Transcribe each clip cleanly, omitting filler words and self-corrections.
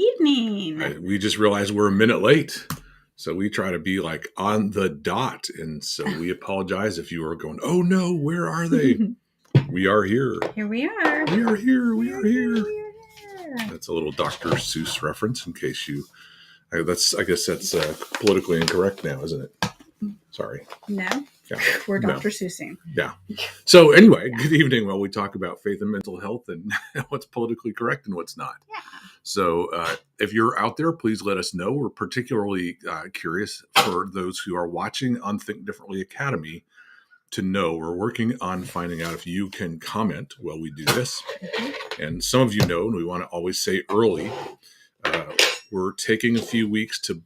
evening. We just realized we're a minute late. So we try to be like on the dot. And so we apologize if you are going, oh no, where are they? We are here. Here we are. We are here. We are here. We are here. That's a little Dr. Seuss reference in case you, I guess that's politically incorrect now, isn't it? Sorry. No. Yeah. We're Dr. Seussing. Yeah. So anyway, Good evening while we talk about faith and mental health and what's politically correct and what's not. Yeah. So if you're out there, please let us know. We're particularly curious for those who are watching on Think Differently Academy to know. We're working on finding out if you can comment while we do this. And some of you know, and we want to always say early, we're taking a few weeks to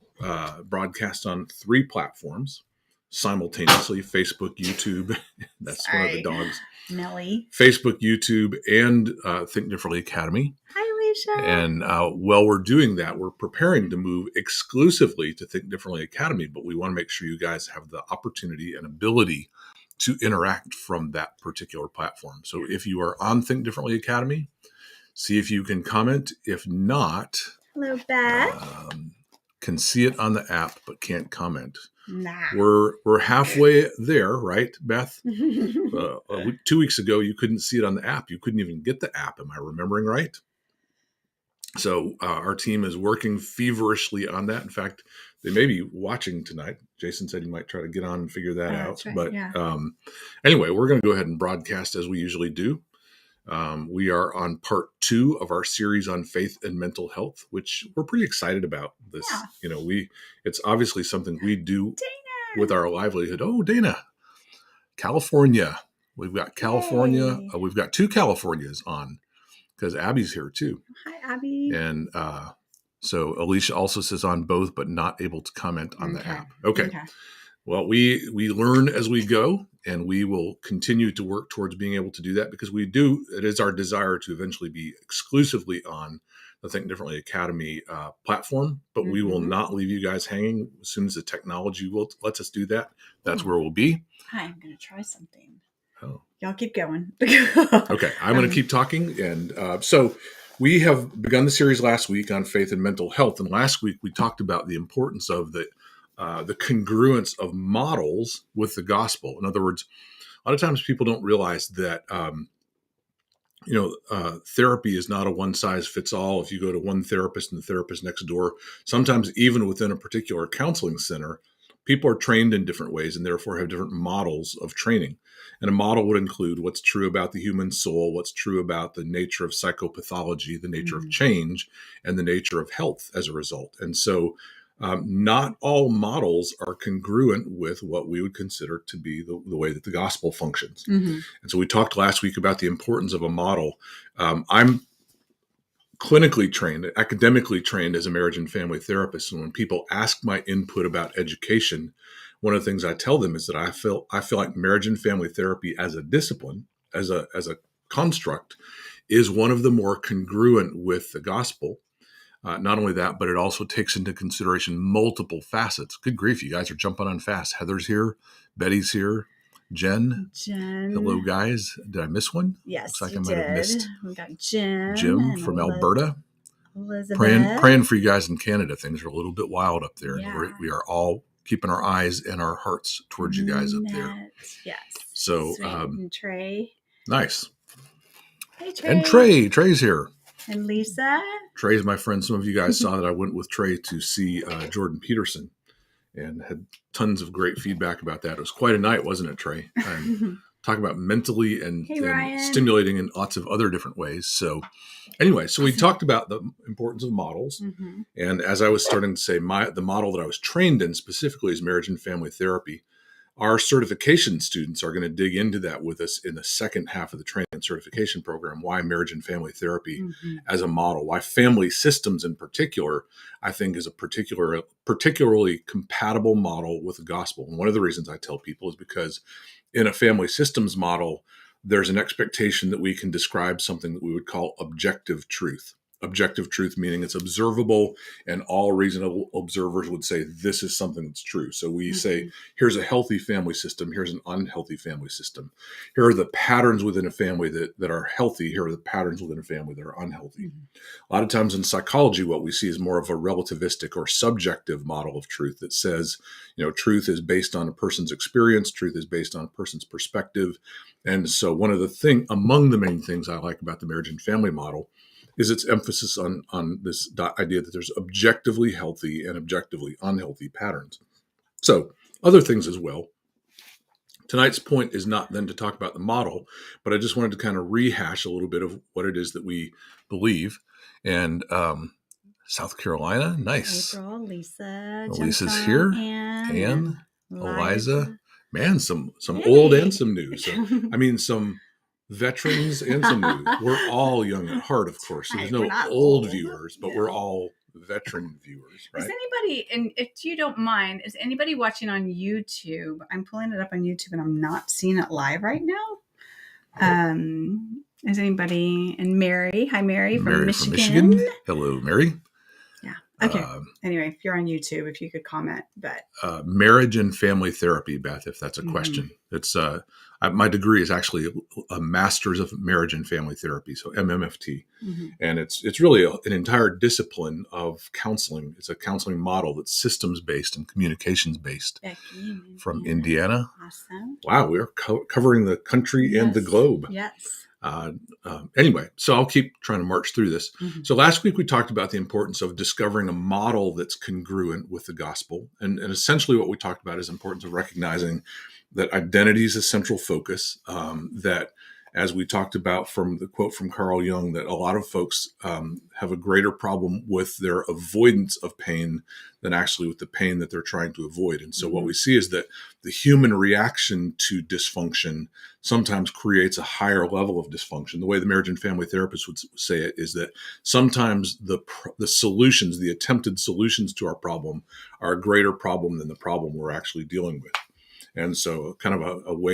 broadcast on 3 platforms simultaneously: Facebook, YouTube. That's one of the dogs. Nellie. Facebook, YouTube, and Think Differently Academy. Hi, Alicia. And while we're doing that, we're preparing to move exclusively to Think Differently Academy, but we want to make sure you guys have the opportunity and ability to interact from that particular platform. So if you are on Think Differently Academy, see if you can comment. If not, hello, Beth. Can see it on the app, but can't comment. Nah. We're halfway there, right, Beth? 2 weeks ago, you couldn't see it on the app. You couldn't even get the app. Am I remembering right? So our team is working feverishly on that. In fact, they may be watching tonight. Jason said he might try to get on and figure that out. Right, but yeah. Anyway, we're going to go ahead and broadcast as we usually do. We are on part 2 of our series on faith and mental health, which we're pretty excited about. This, Yeah. It's obviously something we do Dana. with our livelihood. Oh, Dana, California. We've got California. We've got 2 Californias on because Abby's here too. Hi, Abby. And so Alicia also says on both, but not able to comment on the app. Okay. Well, we learn as we go, and we will continue to work towards being able to do that because it is our desire to eventually be exclusively on the Think Differently Academy platform, but we will not leave you guys hanging. As soon as the technology lets us do that, that's where we'll be. Hi, I'm going to try something. Oh. Y'all keep going. Okay, I'm going to keep talking. And so we have begun the series last week on faith and mental health. And last week we talked about the importance of the congruence of models with the gospel. In other words, a lot of times people don't realize that, therapy is not a one size fits all. If you go to one therapist and the therapist next door, sometimes even within a particular counseling center, people are trained in different ways and therefore have different models of training. And a model would include what's true about the human soul, what's true about the nature of psychopathology, the nature of change, and the nature of health as a result. And so not all models are congruent with what we would consider to be the way that the gospel functions. And so we talked last week about the importance of a model. I'm clinically trained, academically trained as a marriage and family therapist. And when people ask my input about education, one of the things I tell them is that I feel like marriage and family therapy as a discipline, as a construct, is one of the more congruent with the gospel. Not only that, but it also takes into consideration multiple facets. Good grief, you guys are jumping on fast. Heather's here. Betty's here. Jen. Hello, guys. Did I miss one? Yes, looks like you I might have missed. We got Jim. Jim from Alberta. Elizabeth. Praying for you guys in Canada. Things are a little bit wild up there. Yeah. And we are all keeping our eyes and our hearts towards you guys up there. Yes. So, and Trey. Nice. Hey, Trey. And Trey's here. And Lisa. Trey's my friend. Some of you guys saw that I went with Trey to see Jordan Peterson and had tons of great feedback about that. It was quite a night, wasn't it, Trey? And talking about mentally and stimulating in lots of other different ways. So anyway, so we talked about the importance of models. And as I was starting to say, the model that I was trained in specifically is marriage and family therapy. Our certification students are going to dig into that with us in the second half of the training and certification program. Why marriage and family therapy as a model? Why family systems in particular, I think, is a particularly compatible model with the gospel. And one of the reasons I tell people is because in a family systems model, there's an expectation that we can describe something that we would call objective truth. objective truth, meaning it's observable, and all reasonable observers would say this is something that's true. So we say, here's a healthy family system, here's an unhealthy family system. Here are the patterns within a family that are healthy, here are the patterns within a family that are unhealthy. A lot of times in psychology, what we see is more of a relativistic or subjective model of truth that says, truth is based on a person's experience, truth is based on a person's perspective. And so among the main things I like about the marriage and family model is its emphasis on this idea that there's objectively healthy and objectively unhealthy patterns. So other things as well. Tonight's point is not then to talk about the model, but I just wanted to kind of rehash a little bit of what it is that we believe. And South Carolina, nice. April, Lisa, Lisa's here. Anne, Eliza. Man, some old and some new. So, I mean, some veterans and some new. We're all young at heart, of course. So there's no old viewers, but we're all veteran viewers, right? Is anybody, and if you don't mind, is anybody watching on YouTube? I'm pulling it up on YouTube and I'm not seeing it live right now. Is anybody, and Mary, hi Mary from Michigan. Hello, Mary. Yeah. Okay. Anyway, if you're on YouTube, if you could comment, but marriage and family therapy, Beth, if that's a question. It's my degree is actually a master's of marriage and family therapy, so MMFT, and it's really an entire discipline of counseling. It's a counseling model that's systems based and communications based. From Indiana. Awesome. Wow, we're covering the country and the globe. Yes. Anyway, so I'll keep trying to march through this. So last week we talked about the importance of discovering a model that's congruent with the gospel. And essentially what we talked about is the importance of recognizing that identity is a central focus, that as we talked about from the quote from Carl Jung, that a lot of folks have a greater problem with their avoidance of pain than actually with the pain that they're trying to avoid. And so what we see is that the human reaction to dysfunction sometimes creates a higher level of dysfunction. The way the marriage and family therapist would say it is that sometimes the solutions, the attempted solutions to our problem are a greater problem than the problem we're actually dealing with. And so kind of a way